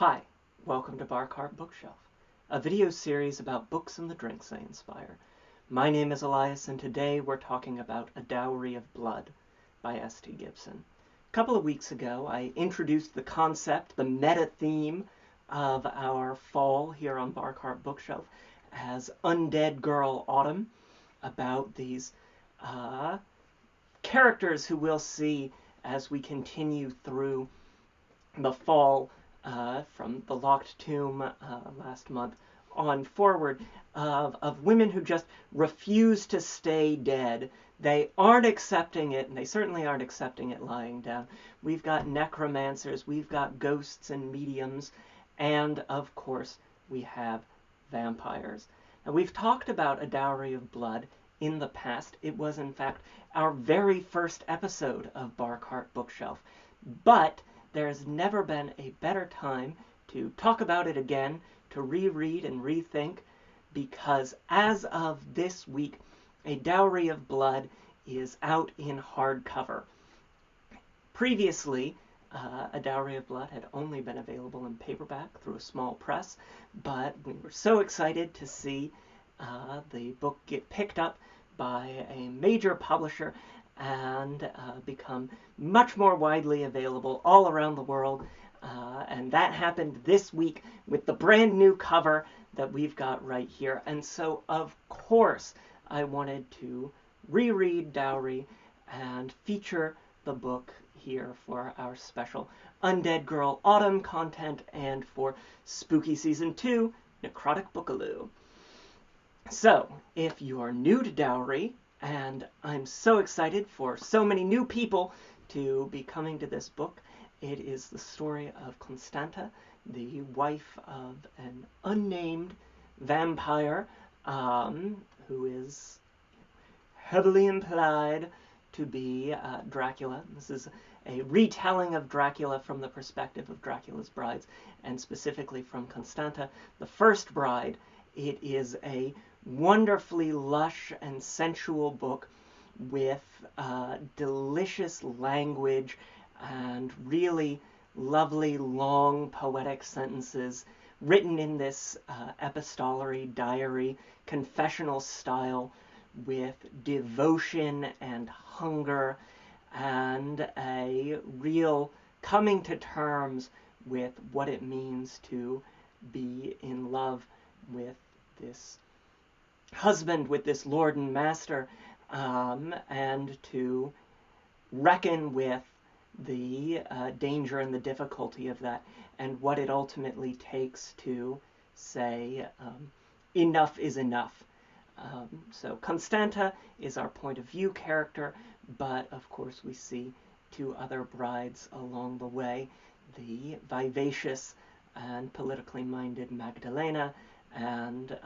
Hi, welcome to Bar Cart Bookshelf, a video series about books and the drinks they inspire. My name is Elias, and today we're talking about A Dowry of Blood by S.T. Gibson. A couple of weeks ago, I introduced the concept, the meta-theme of our fall here on Bar Cart Bookshelf as Undead Girl Autumn, about these characters who we'll see as we continue through the fall from the Locked Tomb last month on forward, of women who just refuse to stay dead. They aren't accepting it, and they certainly aren't accepting it lying down. We've got necromancers, we've got ghosts and mediums, and of course we have vampires. Now, we've talked about A Dowry of Blood in the past. It was in fact our very first episode of Bar Cart Bookshelf, but there's never been a better time to talk about it again, to reread and rethink, because as of this week, A Dowry of Blood is out in hardcover. Previously, A Dowry of Blood had only been available in paperback through a small press, but we were so excited to see the book get picked up by a major publisher and become much more widely available all around the world. And that happened this week with the brand new cover that we've got right here. And so, of course, I wanted to reread Dowry and feature the book here for our special Undead Girl Autumn content and for Spooky Season 2, Necrotic Bookaloo. So, if you're new to Dowry, and I'm so excited for so many new people to be coming to this book. It is the story of Constanta, the wife of an unnamed vampire who is heavily implied to be Dracula. This is a retelling of Dracula from the perspective of Dracula's brides, and specifically from Constanta, the first bride. It is a wonderfully lush and sensual book with delicious language and really lovely, long, poetic sentences written in this epistolary, diary, confessional style with devotion and hunger and a real coming to terms with what it means to be in love with this husband, with this lord and master, and to reckon with the danger and the difficulty of that, and what it ultimately takes to say enough is enough. So Constanta is our point of view character, but of course we see two other brides along the way, the vivacious and politically minded Magdalena, and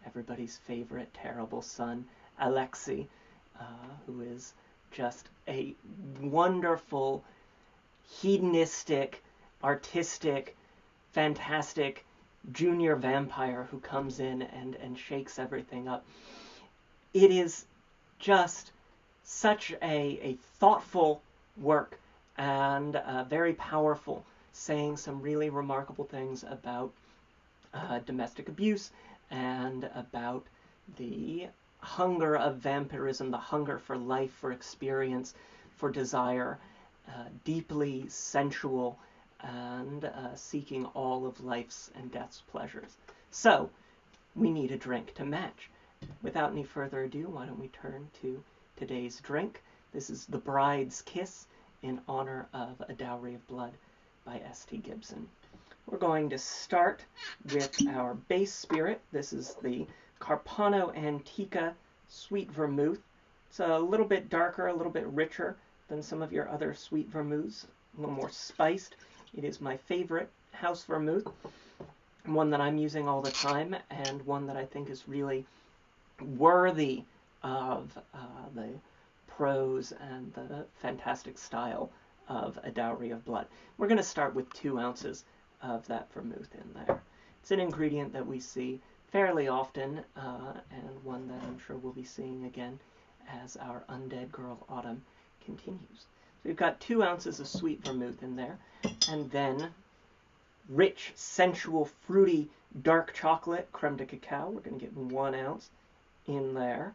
everybody's favorite terrible son, Alexei, who is just a wonderful, hedonistic, artistic, fantastic junior vampire who comes in and shakes everything up. It is just such a thoughtful work and very powerful, saying some really remarkable things about domestic abuse and about the hunger of vampirism, the hunger for life, for experience, for desire, deeply sensual, and seeking all of life's and death's pleasures. So, we need a drink to match. Without any further ado, why don't we turn to today's drink. This is The Bride's Kiss in honor of A Dowry of Blood by S.T. Gibson. We're going to start with our base spirit. This is the Carpano Antica Sweet Vermouth. It's a little bit darker, a little bit richer than some of your other sweet vermouths, a little more spiced. It is my favorite house vermouth, one that I'm using all the time, and one that I think is really worthy of the prose and the fantastic style of A Dowry of Blood. We're going to start with 2 ounces of that vermouth in there. It's an ingredient that we see fairly often, and one that I'm sure we'll be seeing again as our Undead Girl Autumn continues. So we've got 2 ounces of sweet vermouth in there, and then rich, sensual, fruity, dark chocolate, creme de cacao. We're going to get 1 ounce in there.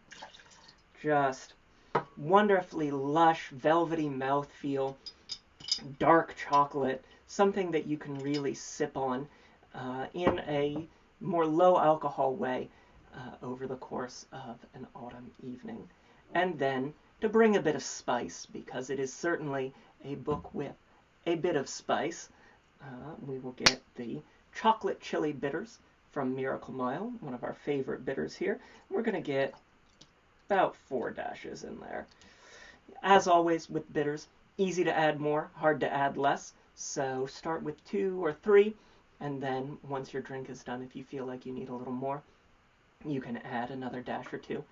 Just wonderfully lush, velvety mouthfeel, dark chocolate, something that you can really sip on in a more low alcohol way over the course of an autumn evening. And then to bring a bit of spice, because it is certainly a book with a bit of spice, we will get the chocolate chili bitters from Miracle Mile, one of our favorite bitters here. We're going to get about 4 dashes in there. As always with bitters, easy to add more, hard to add less. So start with 2 or 3, and then once your drink is done, if you feel like you need a little more, you can add another dash or 2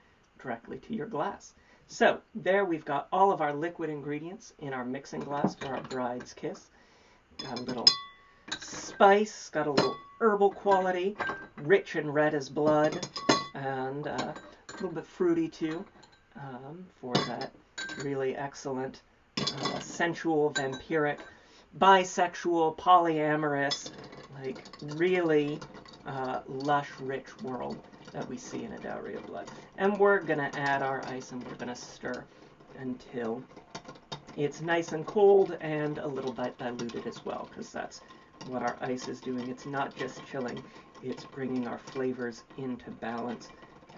directly to your glass. So there we've got all of our liquid ingredients in our mixing glass for our bride's kiss. Got a little spice, got a little herbal quality, rich and red as blood, and a little bit fruity too, for that really excellent, sensual, vampiric, bisexual, polyamorous, like really lush, rich world that we see in A Dowry of Blood. And we're going to add our ice and we're going to stir until it's nice and cold and a little bit diluted as well, because that's what our ice is doing. It's not just chilling, it's bringing our flavors into balance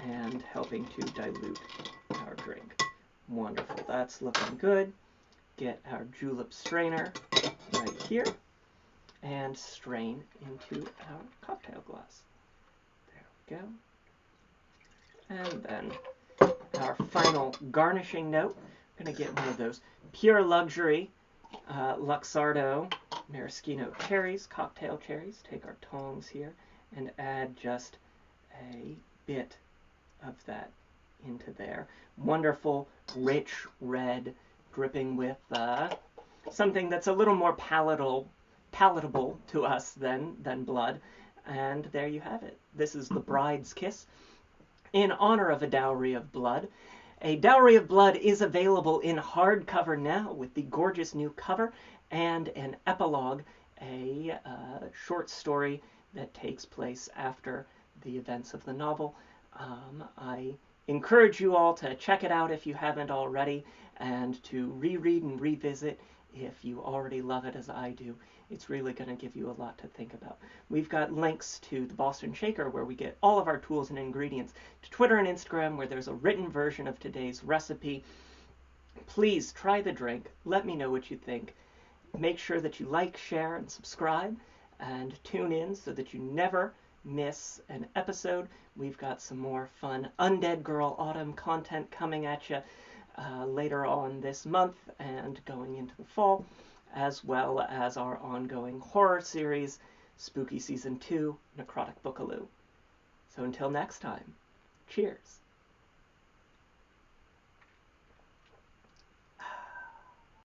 and helping to dilute our drink. Wonderful, that's looking good. Get our julep strainer right here and strain into our cocktail glass. There we go. And then our final garnishing note, we're going to get one of those Pure Luxury Luxardo maraschino cherries, cocktail cherries. Take our tongs here and add just a bit of that into there. Wonderful, rich red, dripping with something that's a little more palatable to us than blood. And there you have it. This is the bride's kiss in honor of A Dowry of Blood. A Dowry of Blood is available in hardcover now with the gorgeous new cover and an epilogue, a short story that takes place after the events of the novel. I encourage you all to check it out if you haven't already, and to reread and revisit if you already love it as I do. It's really going to give you a lot to think about. We've got links to the Boston Shaker, where we get all of our tools and ingredients, to Twitter and Instagram, where there's a written version of today's recipe. Please try the drink. Let me know what you think. Make sure that you like, share, and subscribe, and tune in so that you never miss an episode. We've got some more fun Undead Girl Autumn content coming at you later on this month and going into the fall, as well as our ongoing horror series, Spooky Season 2, Necrotic Bookaloo. So until next time, cheers.